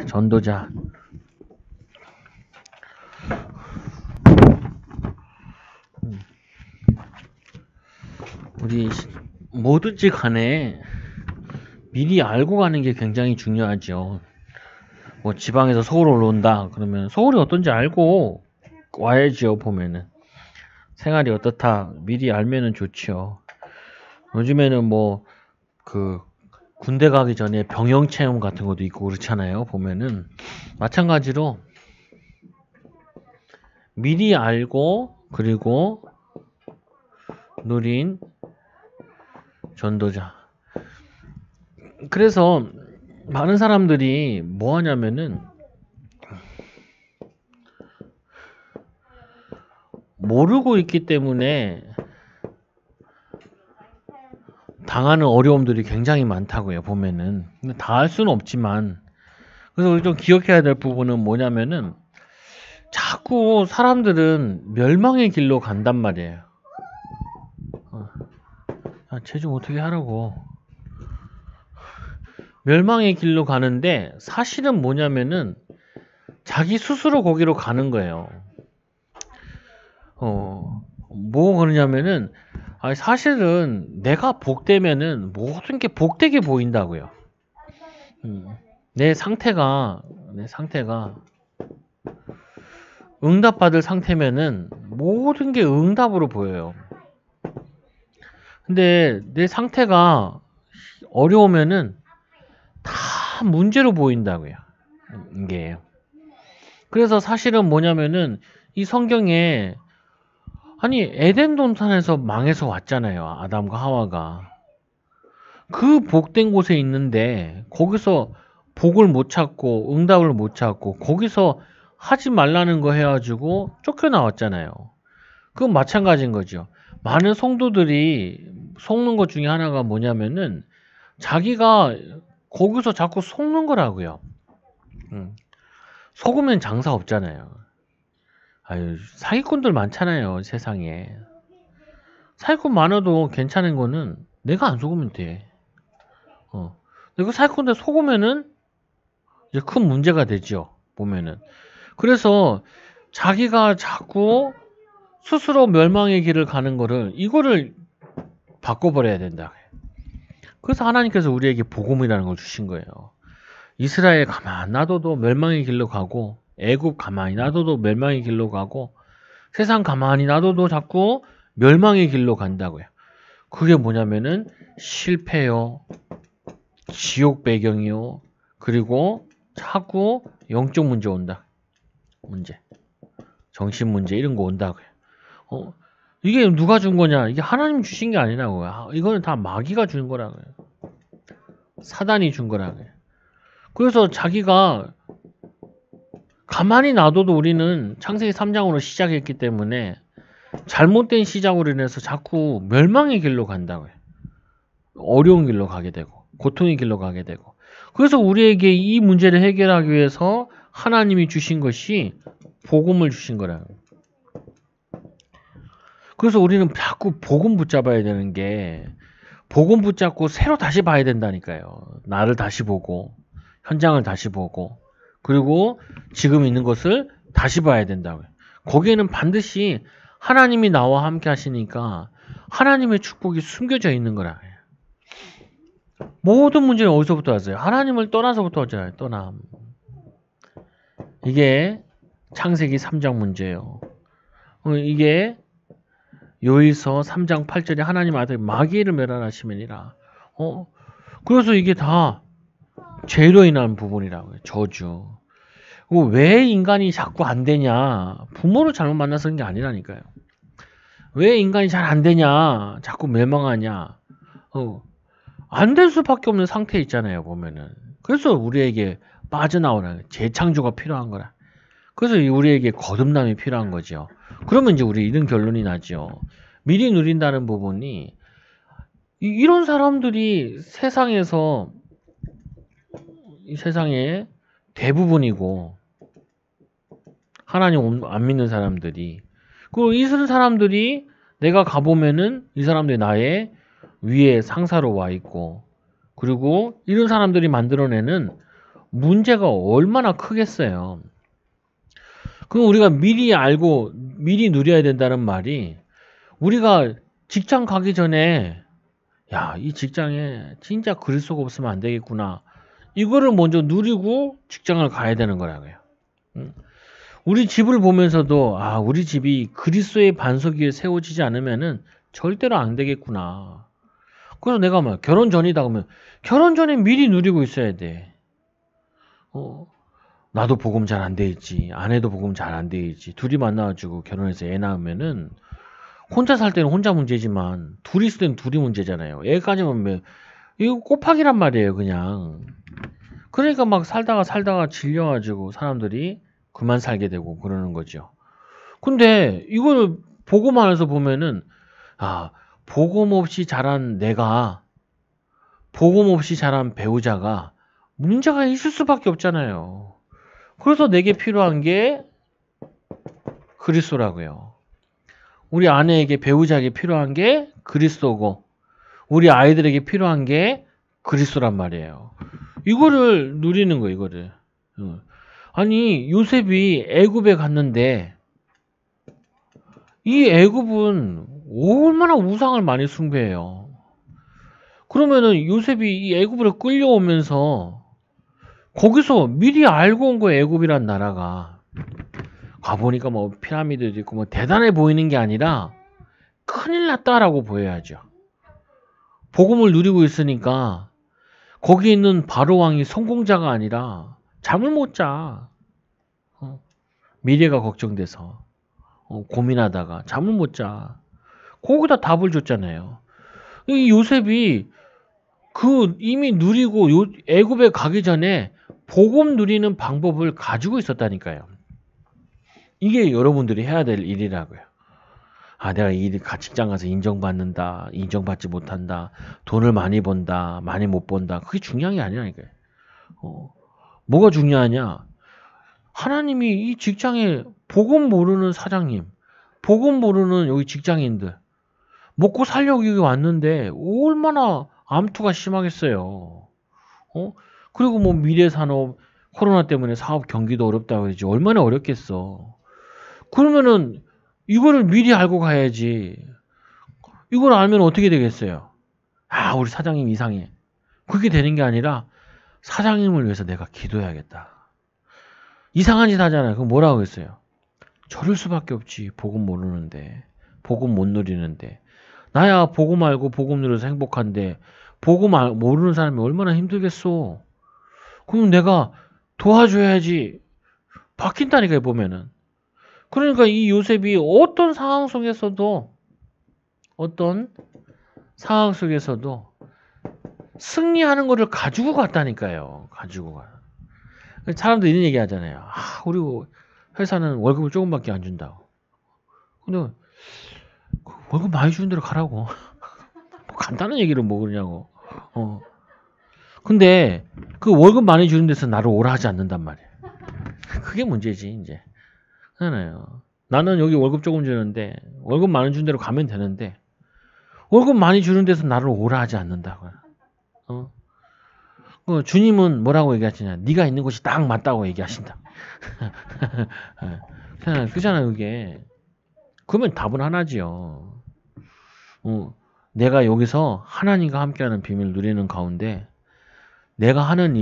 전도자. 우리 뭐든지 간에 미리 알고 가는 게 굉장히 중요하죠. 뭐 지방에서 서울 올라온다 그러면 서울이 어떤지 알고 와야지요. 보면은 생활이 어떻다 미리 알면은 좋죠. 요즘에는 뭐 그 군대 가기 전에 병영 체험 같은 것도 있고 그렇잖아요. 보면은 마찬가지로 미리 알고 그리고 누린 전도자. 그래서 많은 사람들이 뭐 하냐면은 모르고 있기 때문에 당하는 어려움들이 굉장히 많다고요. 보면은 근데 다 할 수는 없지만, 그래서 우리 좀 기억해야 될 부분은 뭐냐면은 자꾸 사람들은 멸망의 길로 간단 말이에요. 쟤 좀 어떻게 하라고. 멸망의 길로 가는데 사실은 뭐냐면은 자기 스스로 거기로 가는 거예요. 뭐 그러냐면은 사실은 내가 복되면은 모든 게 복되게 보인다고요. 내 상태가 응답받을 상태면은 모든 게 응답으로 보여요. 근데 내 상태가 어려우면은 다 문제로 보인다고요. 이게. 그래서 사실은 뭐냐면은 이 성경에 에덴 동산에서 망해서 왔잖아요. 아담과 하와가. 그 복된 곳에 있는데 거기서 복을 못 찾고 응답을 못 찾고 거기서 하지 말라는 거 해가지고 쫓겨나왔잖아요. 그건 마찬가지인 거죠. 많은 성도들이 속는 것 중에 하나가 뭐냐면은 자기가 거기서 자꾸 속는 거라고요. 속으면 장사 없잖아요. 사기꾼들 많잖아요, 세상에. 사기꾼 많아도 괜찮은 거는 내가 안 속으면 돼. 그 사기꾼들 속으면은 이제 큰 문제가 되죠. 보면은. 그래서 자기가 자꾸 스스로 멸망의 길을 가는 거를 이거를 바꿔버려야 된다. 그래서 하나님께서 우리에게 복음이라는 걸 주신 거예요. 이스라엘 가만 놔둬도 멸망의 길로 가고, 애굽 가만히 놔둬도 멸망의 길로 가고, 세상 가만히 놔둬도 자꾸 멸망의 길로 간다고요. 그게 뭐냐면은 실패요, 지옥 배경이요, 그리고 자꾸 영적 문제 온다. 문제, 정신 문제 이런 거 온다고요. 이게 누가 준 거냐? 이게 하나님 주신 게 아니라고요. 이거는 다 마귀가 준 거라고요. 사단이 준 거라고요. 그래서 자기가 가만히 놔둬도 우리는 창세기 3장으로 시작했기 때문에 잘못된 시작으로 인해서 자꾸 멸망의 길로 간다고요. 어려운 길로 가게 되고 고통의 길로 가게 되고. 그래서 우리에게 이 문제를 해결하기 위해서 하나님이 주신 것이 복음을 주신 거라고요. 그래서 우리는 자꾸 복음 붙잡아야 되는 게, 복음 붙잡고 새로 다시 봐야 된다니까요. 나를 다시 보고 현장을 다시 보고 그리고 지금 있는 것을 다시 봐야 된다고요. 거기에는 반드시 하나님이 나와 함께 하시니까 하나님의 축복이 숨겨져 있는 거라. 모든 문제는 어디서부터 왔어요? 하나님을 떠나서부터 왔잖아요. 떠남. 이게 창세기 3장 문제예요. 이게 요일서 3장 8절에 하나님 아들 마귀를 멸하심이니라. 그래서 이게 다 죄로 인한 부분이라고요. 저주. 왜 인간이 자꾸 안 되냐? 부모를 잘못 만나서 그런 게 아니라니까요. 왜 인간이 잘 안 되냐? 자꾸 멸망하냐? 안 될 수밖에 없는 상태에 있잖아요. 보면은. 그래서 우리에게 빠져나오라. 재창조가 필요한 거라. 그래서 우리에게 거듭남이 필요한 거죠. 그러면 이제 우리 이런 결론이 나죠. 미리 누린다는 부분이, 이런 사람들이 세상에서, 이 세상에 대부분이고, 하나님 안 믿는 사람들이, 그리고 이 사람들이 내가 가보면은 이 사람들이 나의 위에 상사로 와 있고, 그리고 이런 사람들이 만들어내는 문제가 얼마나 크겠어요. 그럼 우리가 미리 알고 미리 누려야 된다는 말이 우리가 직장 가기 전에 야, 이 직장에 진짜 그리스도가 없으면 안 되겠구나. 이거를 먼저 누리고 직장을 가야 되는 거라고요. 응? 우리 집을 보면서도 아, 우리 집이 그리스도의 반석 위에 세워지지 않으면은 절대로 안 되겠구나. 그래서 내가 뭐 결혼 전이다 그러면 결혼 전에 미리 누리고 있어야 돼. 나도 복음 잘 안 돼 있지. 아내도 복음 잘 안 돼 있지. 둘이 만나가지고 결혼해서 애 낳으면은 혼자 살 때는 혼자 문제지만 둘이 있을 때는 둘이 문제잖아요. 애까지면 이거 곱하기란 말이에요, 그냥. 그러니까 막 살다가 질려가지고 사람들이 그만 살게 되고 그러는 거죠. 근데 이걸 복음 안에서 보면은 아, 복음 없이 자란 내가 복음 없이 자란 배우자가 문제가 있을 수밖에 없잖아요. 그래서 내게 필요한 게 그리스도라고요. 우리 아내에게 배우자에게 필요한 게 그리스도고 우리 아이들에게 필요한 게 그리스도란 말이에요. 이거를 누리는 거예요, 이거를. 아니, 요셉이 애굽에 갔는데 이 애굽은 얼마나 우상을 많이 숭배해요. 그러면은 요셉이 이 애굽으로 끌려오면서 거기서 미리 알고 온 거예요, 애굽이란 나라가. 가보니까 뭐 피라미드도 있고 뭐 대단해 보이는 게 아니라 큰일 났다라고 보여야죠. 복음을 누리고 있으니까 거기 있는 바로 왕이 성공자가 아니라 잠을 못 자. 미래가 걱정돼서 고민하다가 잠을 못 자. 거기다 답을 줬잖아요. 이 요셉이 그 이미 누리고 애굽에 가기 전에 복음 누리는 방법을 가지고 있었다니까요. 이게 여러분들이 해야 될 일이라고요. 아, 내가 직장 가서 인정받는다, 인정받지 못한다, 돈을 많이 번다, 많이 못 번다. 그게 중요한 게 아니라니까요. 뭐가 중요하냐? 하나님이 이 직장에 복음 모르는 사장님, 복음 모르는 여기 직장인들, 먹고 살려고 여기 왔는데 얼마나 암투가 심하겠어요. 그리고 뭐 미래산업, 코로나 때문에 사업 경기도 어렵다고 그러지. 얼마나 어렵겠어. 그러면은 이거를 미리 알고 가야지. 이걸 알면 어떻게 되겠어요? 아, 우리 사장님 이상해. 그렇게 되는 게 아니라 사장님을 위해서 내가 기도해야겠다. 이상한 짓 하잖아요. 그럼 뭐라고 했어요? 저럴 수밖에 없지. 복음 모르는데. 복음 못 누리는데. 나야 복음 알고 복음 누려서 행복한데 복음 모르는 사람이 얼마나 힘들겠어. 그럼 내가 도와줘야지. 바뀐다니까요, 보면은. 그러니까 이 요셉이 어떤 상황 속에서도 승리하는 거를 가지고 갔다니까요. 가지고 가. 사람들이 이런 얘기 하잖아요. 아, 우리 회사는 월급을 조금밖에 안 준다고. 근데 월급 많이 주는 대로 가라고. 뭐 간단한 얘기를 뭐 그러냐고. 근데 그 월급 많이 주는 데서 나를 오라 하지 않는단 말이에요. 그게 문제지 이제. 그렇잖아요. 나는 여기 월급 조금 주는데 월급 많이 주는 대로 가면 되는데 월급 많이 주는 데서 나를 오라 하지 않는다고요. 주님은 뭐라고 얘기하시냐? 네가 있는 곳이 딱 맞다고 얘기하신다. 그잖아요, 그게. 그러면 답은 하나지요. 내가 여기서 하나님과 함께하는 비밀을 누리는 가운데 내가 하는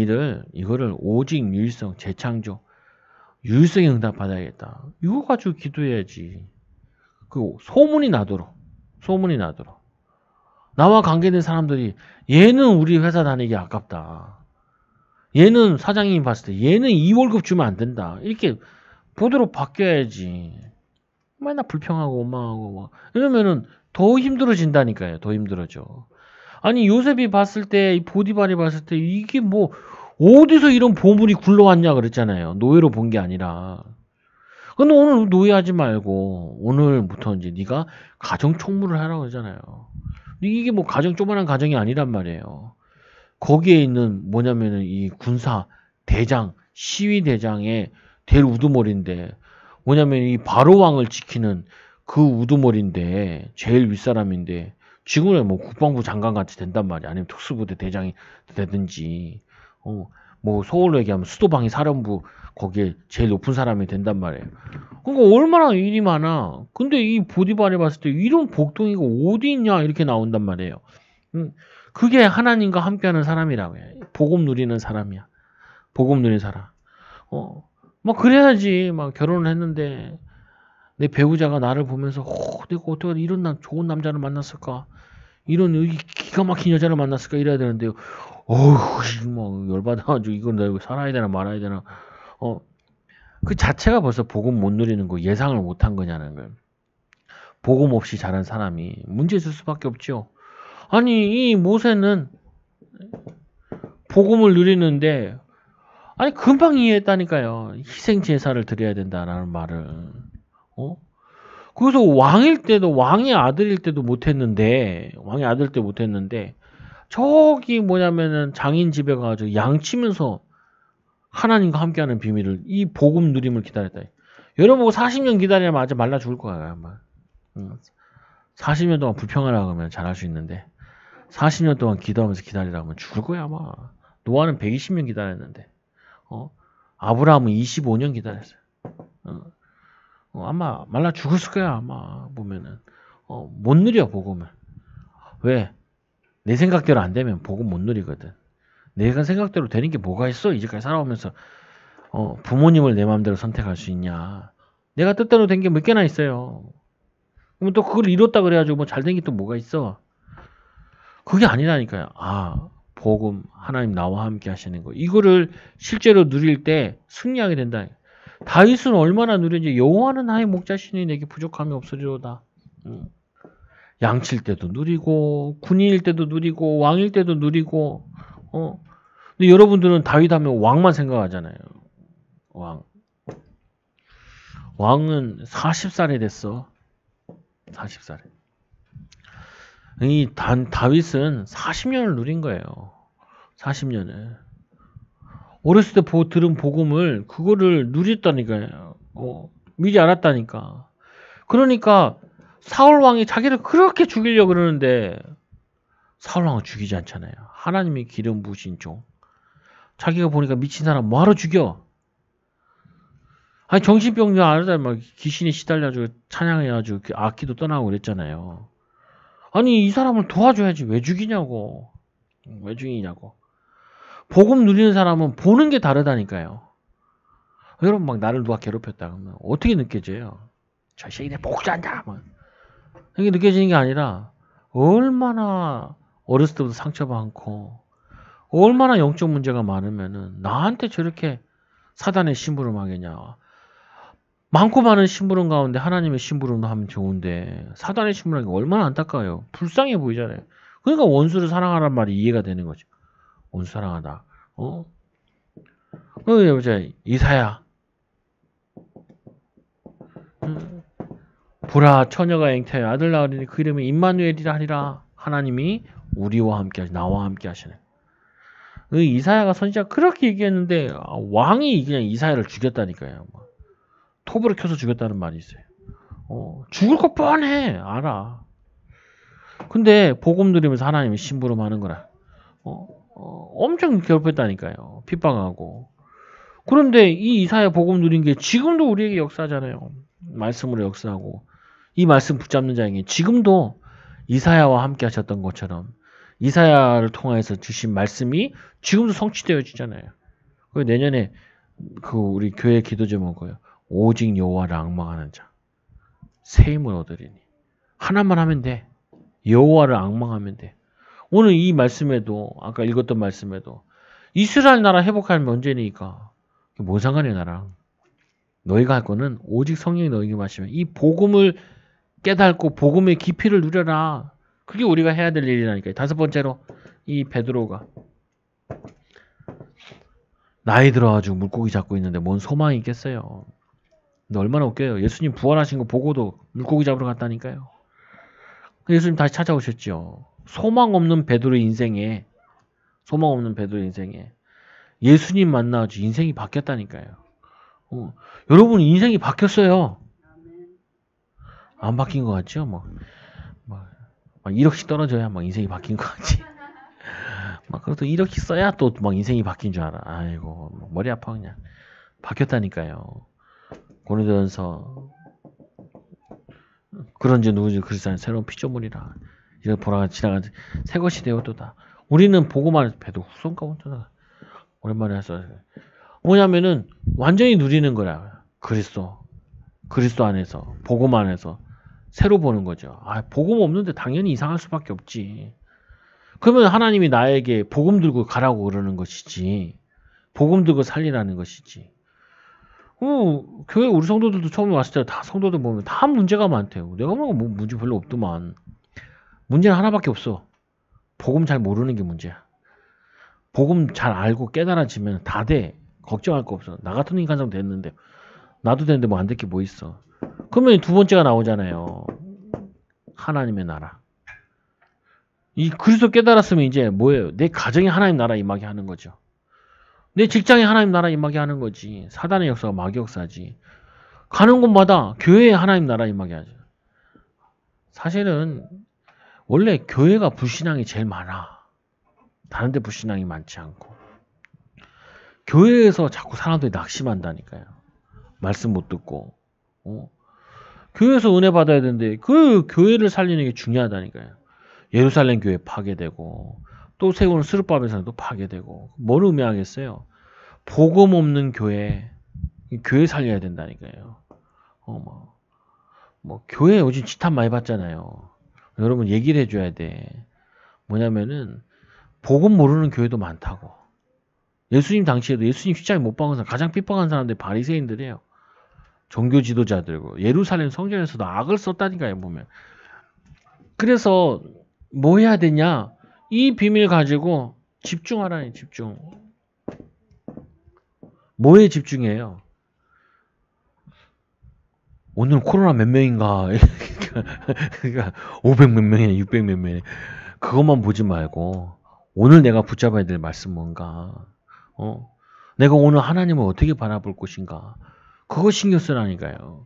이거를 오직 유일성, 재창조, 유일성에 응답받아야겠다. 이거 가지고 기도해야지. 그 소문이 나도록. 나와 관계된 사람들이 얘는 우리 회사 다니기 아깝다. 얘는 사장님이 봤을 때 얘는 이 월급 주면 안 된다. 이렇게 보도록 바뀌어야지. 맨날 불평하고 원망하고 막 이러면은 더 힘들어진다니까요. 더 힘들어져. 아니 요셉이 봤을 때 보디발이 봤을 때 이게 뭐 어디서 이런 보물이 굴러왔냐 그랬잖아요. 노예로 본 게 아니라. 근데 오늘 노예하지 말고 오늘부터 이제 네가 가정 총무를 하라고 하잖아요. 이게 뭐 조그만한 가정이 아니란 말이에요. 거기에 있는 뭐냐면은 이 군사 대장, 시위 대장의 될 우두머리인데 뭐냐면 이 바로 왕을 지키는 그 우두머리인데 제일 윗사람인데 지금은 뭐 국방부 장관 같이 된단 말이야. 아니면 특수부대 대장이 되든지 뭐 서울로 얘기하면 수도방위 사령부 거기에 제일 높은 사람이 된단 말이에요. 그러니까 얼마나 일이 많아. 근데 이 보디발에 봤을 때 이런 복덩이가 어디 있냐 이렇게 나온단 말이에요. 그게 하나님과 함께하는 사람이라고 해. 복음 누리는 사람이야. 복음 누리는 사람. 막 그래야지. 막 결혼을 했는데 내 배우자가 나를 보면서 내가 어떻게 이런 좋은 남자를 만났을까? 이런 기가 막힌 여자를 만났을까? 이래야 되는데 어휴 뭐 열받아가지고 이건 내가 살아야 되나 말아야 되나. 그 자체가 벌써 복음 못 누리는 거 예상을 못한 거냐는 거예요. 복음 없이 자란 사람이 문제 있을 수밖에 없죠. 아니 이 모세는 복음을 누리는데 아니 금방 이해했다니까요. 희생 제사를 드려야 된다라는 말을. 그래서 왕일 때도 왕의 아들일 때도 못했는데 왕의 아들 때 못했는데 저기 뭐냐면은 장인 집에 가가지고 양치면서 하나님과 함께하는 비밀을 이 복음 누림을 기다렸다. 여러분 보고 40년 기다리면 아주 말라 죽을 거야 아마. 40년 동안 불평하라고 하면 잘할 수 있는데 40년 동안 기도하면서 기다리라고 하면 죽을 거야 아마. 노아는 120년 기다렸는데 아브라함은 25년 기다렸어요. 아마 말라 죽었을 거야 아마 보면은. 못 누려 복음을. 왜? 내 생각대로 안 되면 복음 못 누리거든. 내가 생각대로 되는 게 뭐가 있어? 이제까지 살아오면서 부모님을 내 마음대로 선택할 수 있냐? 내가 뜻대로 된 게 몇 개나 있어요. 그럼 또 그걸 이뤘다 그래가지고 뭐 잘 된 게 또 뭐가 있어? 그게 아니라니까요. 복음 하나님 나와 함께 하시는 거. 이거를 실제로 누릴 때 승리하게 된다. 다윗은 얼마나 누렸는지 여호와는 나의 목자시니 내게 부족함이 없으리로다. 양칠 때도 누리고 군인일 때도 누리고 왕일 때도 누리고. 근데 여러분들은 다윗 하면 왕만 생각하잖아요. 왕은 40살에 됐어. 40살에. 이 다윗은 40년을 누린 거예요. 40년을. 어렸을 때 들은 복음을 그거를 누렸다니까요. 미리 알았다니까. 그러니까 사울 왕이 자기를 그렇게 죽이려고 그러는데 사울 왕은 죽이지 않잖아요. 하나님이 기름 부으신 종. 자기가 보니까 미친 사람 뭐하러 죽여? 아니 정신병자 알다 막 귀신이 시달려가지고 찬양해가지고 악기도 떠나고 그랬잖아요. 아니 이 사람을 도와줘야지 왜 죽이냐고. 왜 죽이냐고. 복음 누리는 사람은 보는 게 다르다니까요. 여러분 막 나를 누가 괴롭혔다 그러면 어떻게 느껴져요? 저 새끼 내 복수한다. 이게 느껴지는 게 아니라 얼마나 어렸을 때부터 상처받고 얼마나 영적 문제가 많으면은 나한테 저렇게 사단의 심부름하겠냐. 많고 많은 심부름 가운데 하나님의 심부름을 하면 좋은데 사단의 심부름이 얼마나 안타까워요. 불쌍해 보이잖아요. 그러니까 원수를 사랑하란 말이 이해가 되는 거죠. 원수 사랑하다. 여보자 이사야. 보라 처녀가 앵태하여 아들 낳으리니 그 이름이 임마누엘이라 하리라. 하나님이 우리와 함께 하시 나와 함께 하시네. 이사야가 선지자가 그렇게 얘기했는데 왕이 그냥 이사야를 죽였다니까요. 톱으로 켜서 죽였다는 말이 있어요. 죽을 거 뻔해. 알아. 근데 복음 들으면서 하나님이 심부름하는 거라. 엄청 괴롭혔다니까요. 핍박하고. 그런데 이 이사야 복음 누린 게 지금도 우리에게 역사잖아요. 말씀으로 역사하고 이 말씀 붙잡는 자에게 지금도 이사야와 함께 하셨던 것처럼 이사야를 통해서 주신 말씀이 지금도 성취되어지잖아요. 내년에 우리 교회 기도 제목이에요. 오직 여호와를 앙망하는 자 새 힘을 얻으리니. 하나만 하면 돼. 여호와를 앙망하면 돼. 오늘 이 말씀에도 아까 읽었던 말씀에도 이스라엘 나라 회복하면 언제니까 뭔 상관이야 나랑. 너희가 할 거는 오직 성령이 너희에게 마시면 이 복음을 깨닫고 복음의 깊이를 누려라. 그게 우리가 해야 될 일이라니까요. 다섯 번째로 이 베드로가 나이 들어가지고 물고기 잡고 있는데 뭔 소망이 있겠어요. 근데 얼마나 웃겨요. 예수님 부활하신 거 보고도 물고기 잡으러 갔다니까요. 예수님 다시 찾아오셨죠. 소망 없는 베드로의 인생에 예수님 만나가지고 인생이 바뀌었다니까요. 여러분 인생이 바뀌었어요. 안 바뀐 것 같죠? 막 1억씩 떨어져야 막 인생이 바뀐 것 같지. 막 그래도 이렇게 써야 또 막 인생이 바뀐 줄 알아. 아이고 머리 아파 그냥. 바뀌었다니까요. 고려대원서 그런지 누구지 그리스도의 새로운 피조물이라 이런 보라가 지나간 새 것이 되었도다. 우리는 보고만 배도 후손가 온도다. 오랜만에 해서 뭐냐면은 완전히 누리는 거야. 그리스도 안에서 복음 안에서 새로 보는 거죠. 아, 복음 없는데 당연히 이상할 수밖에 없지. 그러면 하나님이 나에게 복음 들고 가라고 그러는 것이지. 복음 들고 살리라는 것이지. 교회 우리 성도들도 처음에 왔을 때 다 성도들 보면 다 문제가 많대요. 내가 뭐 문제 별로 없더만. 문제는 하나밖에 없어. 복음 잘 모르는 게 문제야. 복음 잘 알고 깨달아지면 다 돼. 걱정할 거 없어. 나 같은 인간상 됐는데 나도 되는데 뭐 안 될 게 뭐 있어. 그러면 두 번째가 나오잖아요. 하나님의 나라. 이 그리스도 깨달았으면 이제 뭐예요? 내 가정에 하나님 나라 임하게 하는 거죠. 내 직장에 하나님 나라 임하게 하는 거지. 사단의 역사가 마귀 역사지. 가는 곳마다 교회에 하나님 나라 임하게 하죠. 사실은 원래 교회가 불신앙이 제일 많아. 다른 데 불신앙이 많지 않고. 교회에서 자꾸 사람들이 낙심한다니까요. 말씀 못 듣고. 교회에서 은혜 받아야 되는데 그 교회를 살리는 게 중요하다니까요. 예루살렘 교회 파괴되고 또 세우는 스룹바벨산도 파괴되고 뭘 의미하겠어요? 복음 없는 교회 살려야 된다니까요. 뭐 교회 요즘 지탄 많이 받잖아요. 여러분 얘기를 해줘야 돼. 뭐냐면은 복음 모르는 교회도 많다고. 예수님 당시에도 예수님 십자가에 못 박은 사람 가장 핍박한 사람들이 바리새인들이에요. 종교 지도자들고 예루살렘 성전에서도 악을 썼다니까요. 보면. 그래서 뭐 해야 되냐? 이 비밀 가지고 집중하라니 집중. 뭐에 집중해요? 오늘 코로나 몇 명인가? 그러니까 500 몇 명이냐 600 몇 명이냐 그것만 보지 말고 오늘 내가 붙잡아야 될 말씀 뭔가 내가 오늘 하나님을 어떻게 바라볼 것인가 그거 신경 쓰라니까요.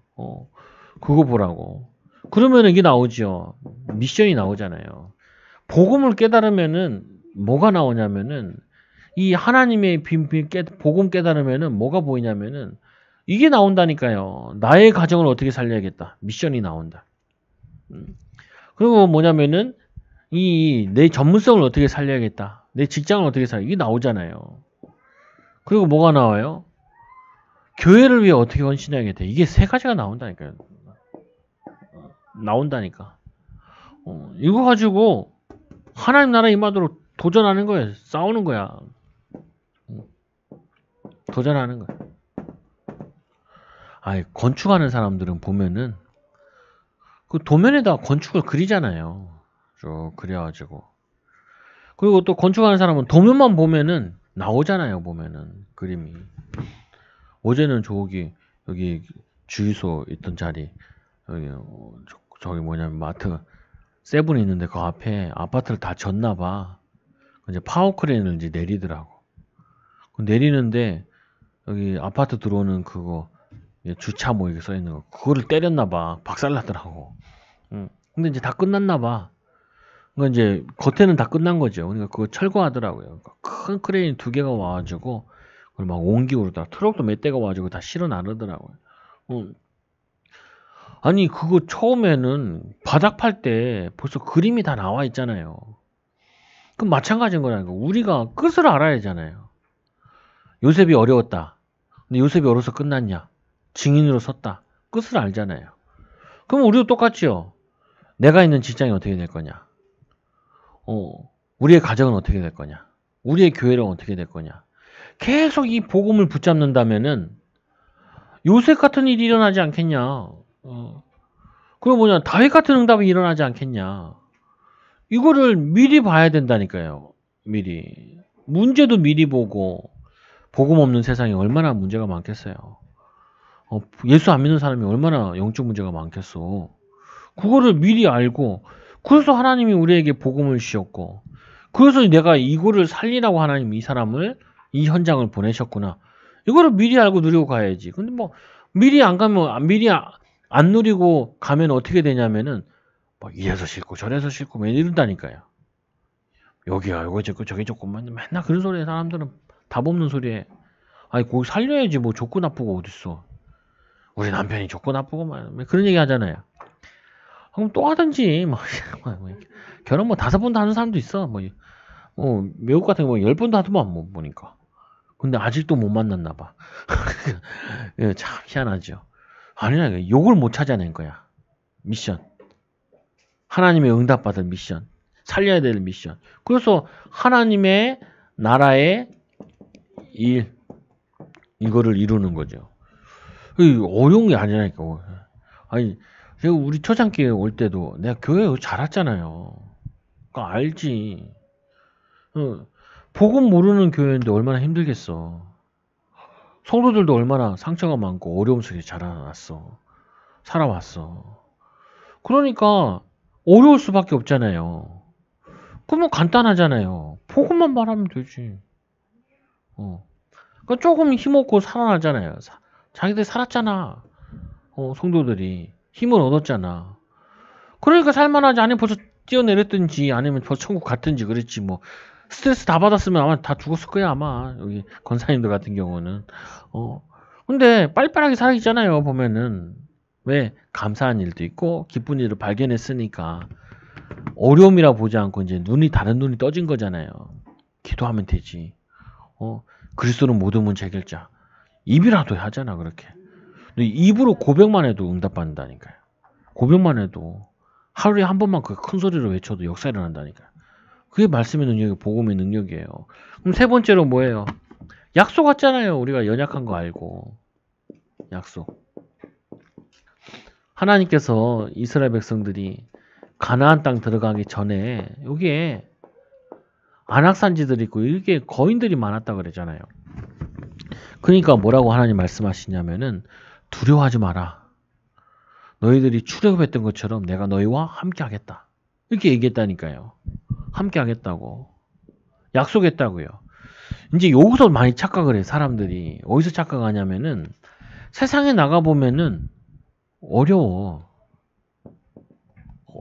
그거 보라고. 그러면 이게 나오죠. 미션이 나오잖아요. 복음을 깨달으면은 뭐가 나오냐면은 이 하나님의 복음 깨달으면은 뭐가 보이냐면은 이게 나온다니까요. 나의 가정을 어떻게 살려야겠다. 미션이 나온다. 그리고 뭐냐면은 이 내 전문성을 어떻게 살려야겠다. 내 직장을 어떻게 살려 이게 나오잖아요. 그리고 뭐가 나와요? 교회를 위해 어떻게 헌신해야겠다. 이게 세 가지가 나온다니까요. 나온다니까. 이거 가지고 하나님 나라 임하도록 도전하는 거예요. 싸우는 거야. 도전하는 거야. 아니, 건축하는 사람들은 보면은 그 도면에다 건축을 그리잖아요. 쭉 그려가지고. 그리고 또 건축하는 사람은 도면만 보면은 나오잖아요. 보면은 그림이. 어제는 여기 주유소 있던 자리 여기 저기 뭐냐면 마트 세븐이 있는데 그 앞에 아파트를 다 졌나봐. 이제 파워크레인을 이제 내리더라고. 내리는데 여기 아파트 들어오는 그거 주차 뭐 이렇게 써 있는 거 그거를 때렸나봐. 박살나더라고. 근데 이제 다 끝났나봐. 그러니까 이제 겉에는 다 끝난 거죠. 그러니까 그거 철거하더라고요. 큰 크레인 2개가 와가지고 그걸 막 옮기고 그러더라. 트럭도 몇 대가 와가지고 다 실어 나르더라고요. 아니 그거 처음에는 바닥 팔 때 벌써 그림이 다 나와 있잖아요. 그럼 마찬가지인 거라니까. 우리가 끝을 알아야 하잖아요. 요셉이 어려웠다. 근데 요셉이 어려서 끝났냐? 증인으로 섰다. 끝을 알잖아요. 그럼 우리도 똑같지요. 내가 있는 직장이 어떻게 될 거냐? 우리의 가정은 어떻게 될 거냐? 우리의 교회는 어떻게 될 거냐? 계속 이 복음을 붙잡는다면은 요셉 같은 일이 일어나지 않겠냐? 그리고 뭐냐? 다윗 같은 응답이 일어나지 않겠냐? 이거를 미리 봐야 된다니까요. 미리. 문제도 미리 보고 복음 없는 세상에 얼마나 문제가 많겠어요. 예수 안 믿는 사람이 얼마나 영적 문제가 많겠어. 그거를 미리 알고 그래서 하나님이 우리에게 복음을 주셨고 그래서 내가 이거를 살리라고 하나님이 이 사람을 이 현장을 보내셨구나. 이거를 미리 알고 누리고 가야지. 근데 뭐 미리 안 가면 미리 안 누리고 가면 어떻게 되냐면은 막 이래서 싫고 저래서 싫고 왜 이런다니까요. 여기가 이거 저거 저게 조금만 맨날 그런 소리에 사람들은 답 없는 소리에 아니 거기 살려야지 뭐 좋고 나쁘고 어딨어. 우리 남편이 좋고 나쁘고 막 그런 얘기 하잖아요. 그럼 또 하든지 뭐 결혼 뭐 5번도 하는 사람도 있어. 뭐 외국 같은 거 10번도 하더만 못 보니까. 근데 아직도 못 만났나 봐. 예, 참 희한하죠. 아니야 욕을 못 찾아낸 거야. 미션. 하나님의 응답받은 미션. 살려야 될 미션. 그래서 하나님의 나라의 일 이거를 이루는 거죠. 어려운 게 아니라니까. 아니 제가 우리 초창기에 올 때도 내가 교회 잘 왔잖아요. 그러니까 알지. 복음 모르는 교회인데 얼마나 힘들겠어. 성도들도 얼마나 상처가 많고 어려움 속에 자라났어. 살아왔어. 그러니까 어려울 수밖에 없잖아요. 그러면 간단하잖아요. 복음만 말하면 되지. 그러니까 조금 힘없고 살아나잖아요. 자기들 살았잖아. 성도들이 힘을 얻었잖아. 그러니까 살만하지. 아니면 벌써 뛰어내렸든지 아니면 벌써 천국 갔든지 그랬지 뭐. 스트레스 다 받았으면 아마 다 죽었을 거야 아마. 여기 권사님들 같은 경우는. 근데 빨리빨리 살아있잖아요 보면은. 왜? 감사한 일도 있고 기쁜 일을 발견했으니까 어려움이라 보지 않고 이제 다른 눈이 떠진 거잖아요. 기도하면 되지. 그리스도는 모든 문제 해결자. 입이라도 하잖아 그렇게. 근데 입으로 고백만 해도 응답받는다니까요. 고백만 해도 하루에 한 번만 그 큰 소리로 외쳐도 역사 일어난다니까요. 그게 말씀의 능력이 복음의 능력이에요. 그럼 세 번째로 뭐예요? 약속 왔잖아요. 우리가 연약한 거 알고. 약속. 하나님께서 이스라엘 백성들이 가나안 땅 들어가기 전에 여기에 안악산지들이 있고 이게 거인들이 많았다 그랬잖아요. 그러니까 뭐라고 하나님 말씀하시냐면은 두려워하지 마라. 너희들이 출애굽했던 것처럼 내가 너희와 함께 하겠다. 이렇게 얘기했다니까요. 함께 하겠다고. 약속했다고요. 이제 여기서 많이 착각을 해 사람들이. 어디서 착각하냐면은 세상에 나가보면은 어려워.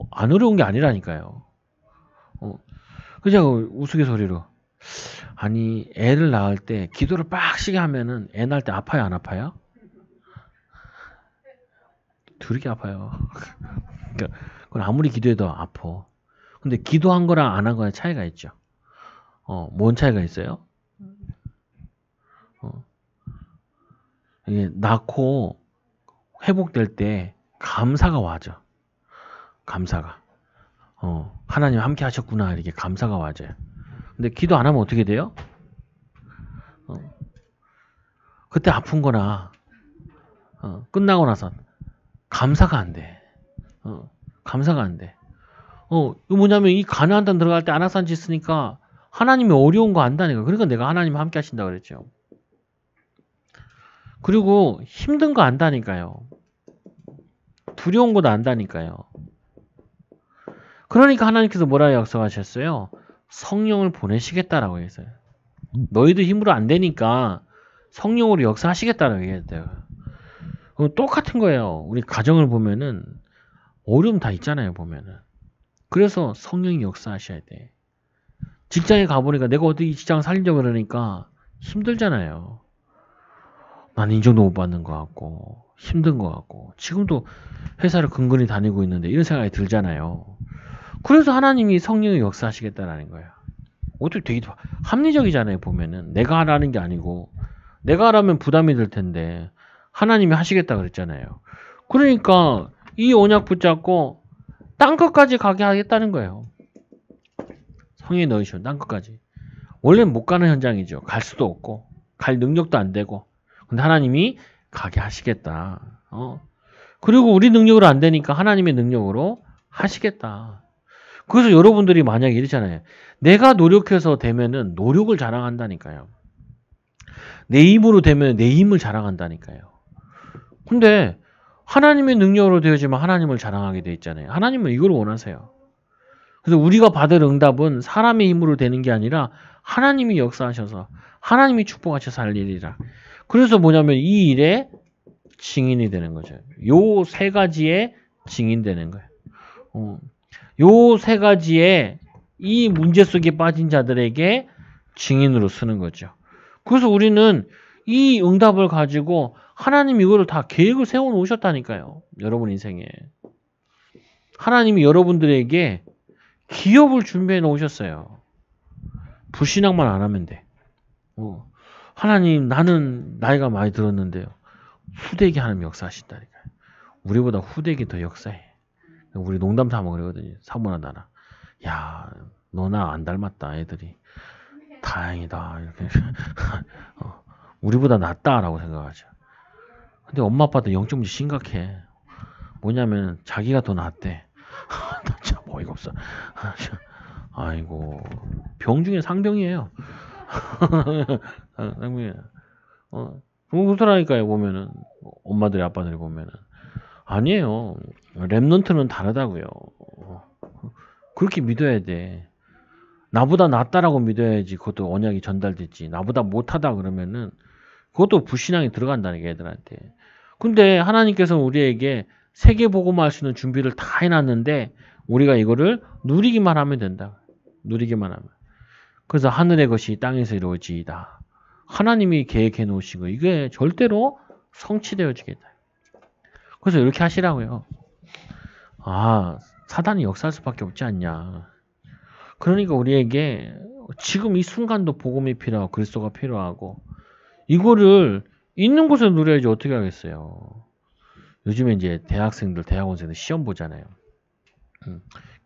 안 어려운 게 아니라니까요. 그냥 우스갯소리로 아니 애를 낳을 때 기도를 빡시게 하면은 애 낳을 때 아파요 안 아파요? 더럽게 아파요. 그러니까 그건 아무리 기도해도 아파. 근데 기도한 거랑 안 한 거랑 차이가 있죠. 뭔 차이가 있어요? 이게 낳고 회복될 때 감사가 와죠. 감사가. 하나님 함께 하셨구나 이렇게 감사가 와져요. 근데 기도 안 하면 어떻게 돼요? 그때 아픈 거나 끝나고 나서 감사가 안 돼. 감사가 안 돼. 이거 뭐냐면 이 가나안 땅 들어갈 때 안악산지 있으니까 하나님이 어려운 거 안다니까. 그러니까 내가 하나님 함께 하신다 그랬죠. 그리고 힘든 거 안다니까요. 두려운 것도 안다니까요. 그러니까 하나님께서 뭐라 약속하셨어요? 성령을 보내시겠다라고 했어요. 너희들 힘으로 안 되니까 성령으로 역사하시겠다라고 얘기했대요. 똑같은 거예요. 우리 가정을 보면은 어려움 다 있잖아요. 보면은. 그래서 성령이 역사하셔야 돼. 직장에 가보니까 내가 어떻게 이 직장 살려고 그러니까 힘들잖아요. 나는 인정도 못 받는 것 같고 힘든 것 같고 지금도 회사를 근근히 다니고 있는데 이런 생각이 들잖아요. 그래서 하나님이 성령의 역사하시겠다라는 거예요. 어떻게 되게 합리적이잖아요. 보면은 내가 하라는 게 아니고 내가 하라면 부담이 될 텐데 하나님이 하시겠다 그랬잖아요. 그러니까 이 언약 붙잡고 땅끝까지 가게 하겠다는 거예요. 성령이 넣으시면 땅끝까지. 원래는 못 가는 현장이죠. 갈 수도 없고 갈 능력도 안 되고 근데 하나님이 가게 하시겠다. 그리고 우리 능력으로 안 되니까 하나님의 능력으로 하시겠다. 그래서 여러분들이 만약에 이러잖아요. 내가 노력해서 되면은 노력을 자랑한다니까요. 내 힘으로 되면 내 힘을 자랑한다니까요. 근데 하나님의 능력으로 되어지면 하나님을 자랑하게 돼 있잖아요. 하나님은 이걸 원하세요. 그래서 우리가 받을 응답은 사람의 힘으로 되는 게 아니라 하나님이 역사하셔서 하나님이 축복하셔서 할 일이라. 그래서 뭐냐면 이 일에 증인이 되는 거죠. 요 세 가지의 증인 되는 거예요. 요 세 가지의 이 문제 속에 빠진 자들에게 증인으로 쓰는 거죠. 그래서 우리는 이 응답을 가지고 하나님 이거를 다 계획을 세워 놓으셨다니까요. 여러분 인생에. 하나님이 여러분들에게 기업을 준비해 놓으셨어요. 불신앙만 안 하면 돼. 하나님, 나는 나이가 많이 들었는데요. 후대기 하나님 역사하신다니까요. 우리보다 후대기 더 역사해. 우리 농담 삼아 그러거든요. 사모나 나나. 야, 너 나 안 닮았다, 애들이. 다행이다. 이렇게. 우리보다 낫다라고 생각하죠. 근데 엄마 아빠도 0.1 심각해. 뭐냐면 자기가 더 낫대. 참 어이가 없어. 아이고, 병 중에 상병이에요. 상병이에요. 그렇더라니까요, 보면은. 엄마들이, 아빠들이 보면은. 아니에요. 랩넌트는 다르다고요. 그렇게 믿어야 돼. 나보다 낫다라고 믿어야지 그것도 언약이 전달됐지. 나보다 못하다 그러면은 그것도 불신앙이 들어간다는 게 애들한테. 근데 하나님께서는 우리에게 세계복음화 할 수 있는 준비를 다 해놨는데 우리가 이거를 누리기만 하면 된다. 누리기만 하면. 그래서 하늘의 것이 땅에서 이루어지이다. 하나님이 계획해 놓으신 거 이게 절대로 성취되어지겠다. 그래서 이렇게 하시라고요. 아, 사단이 역사할 수밖에 없지 않냐. 그러니까 우리에게 지금 이 순간도 복음이 필요하고 그리스도가 필요하고 이거를 있는 곳에 누려야지 어떻게 하겠어요. 요즘에 이제 대학생들, 대학원생들 시험 보잖아요.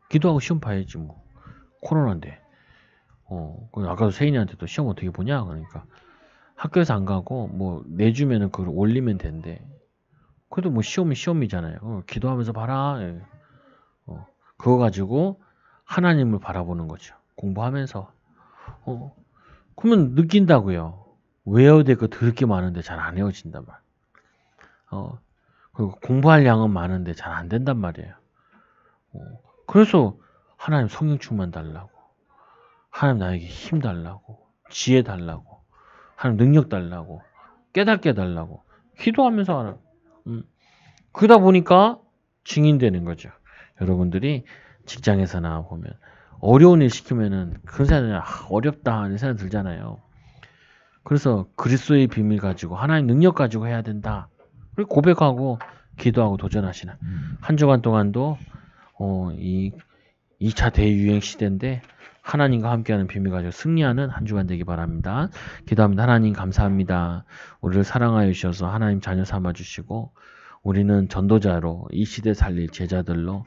기도하고 시험 봐야지 뭐. 코로나인데. 아까도 세인이한테도 시험 어떻게 보냐 그러니까 학교에서 안 가고 뭐 내주면은 그걸 올리면 된대. 그래도 뭐 시험이 시험이잖아요. 기도하면서 봐라. 그거 가지고 하나님을 바라보는 거죠. 공부하면서. 그러면 느낀다고요. 외워야 될 거 더럽게 많은데 잘 안 외워진단 말. 그리고 공부할 양은 많은데 잘 안 된단 말이에요. 그래서 하나님 성령 충만 달라고. 하나님 나에게 힘 달라고. 지혜 달라고. 하나님 능력 달라고. 깨닫게 달라고. 기도하면서 하라. 그러다 보니까 증인되는 거죠. 여러분들이 직장에서나 보면 어려운 일 시키면은 그런 생각이 어렵다 하는 생각이 들잖아요. 그래서 그리스도의 비밀 가지고 하나님 능력 가지고 해야 된다. 그리고 고백하고 기도하고 도전하시는 한 주간 동안도 이 2차 대유행 시대인데 하나님과 함께하는 비밀 가지고 승리하는 한 주간 되기 바랍니다. 기도합니다. 하나님 감사합니다. 우리를 사랑하여 주셔서 하나님 자녀 삼아 주시고 우리는 전도자로 이 시대 살릴 제자들로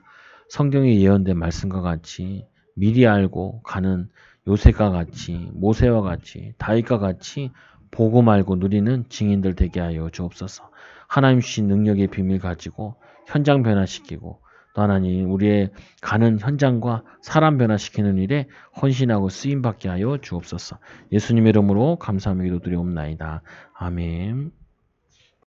성경에 예언된 말씀과 같이 미리 알고 가는 요셉과 같이 모세와 같이 다윗과 같이 보고 말고 누리는 증인들 되게 하여 주옵소서. 하나님 주신 능력의 비밀 가지고 현장 변화시키고 또 하나님 우리의 가는 현장과 사람 변화시키는 일에 헌신하고 쓰임받게 하여 주옵소서. 예수님의 이름으로 감사하며 기도드리옵나이다. 아멘.